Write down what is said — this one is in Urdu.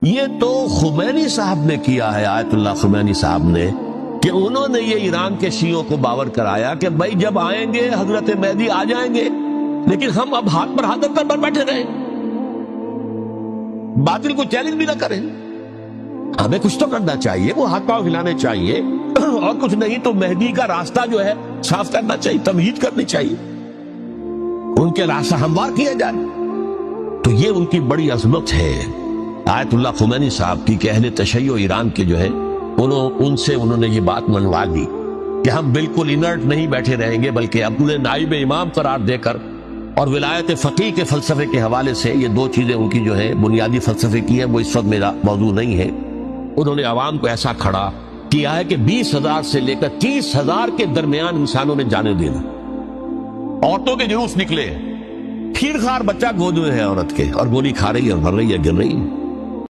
یہ تو خمینی صاحب نے کیا ہے، آیت اللہ خمینی صاحب نے، کہ انہوں نے یہ ایران کے شیعوں کو باور کرایا کہ بھائی جب آئیں گے حضرت مہدی آ جائیں گے، لیکن ہم اب ہاتھ پر ہاتھ رکھ کر بیٹھے رہیں، باطل کو چیلنج بھی نہ کریں، ہمیں کچھ تو کرنا چاہیے، وہ ہاتھ پاؤں ہلانے چاہیے، اور کچھ نہیں تو مہدی کا راستہ جو ہے صاف کرنا چاہیے، تمہید کرنی چاہیے، ان کے راستہ ہموار کیا جائے۔ تو یہ ان کی بڑی عظمت ہے آیت اللہ خمینی صاحب کی، کہ اہل تشیع ایران کے جو ہے ان سے انہوں نے یہ بات منوا دی کہ ہم بالکل انرٹ نہیں بیٹھے رہیں گے، بلکہ اپنے نائب امام قرار دے کر اور ولایت فقیہ کے فلسفے کے حوالے سے، یہ دو چیزیں ان کی جو ہے بنیادی فلسفے کی ہیں، وہ اس وقت میرا موضوع نہیں ہے، انہوں نے عوام کو ایسا کھڑا کیا ہے کہ 20,000 سے لے کر 30,000 کے درمیان انسانوں نے جانے دینا، عورتوں کے جلوس نکلے، کھیر خار بچہ گود میں ہے عورت کے، اور گولی کھا رہی ہے اور مر رہی ہے، گر رہی ہے۔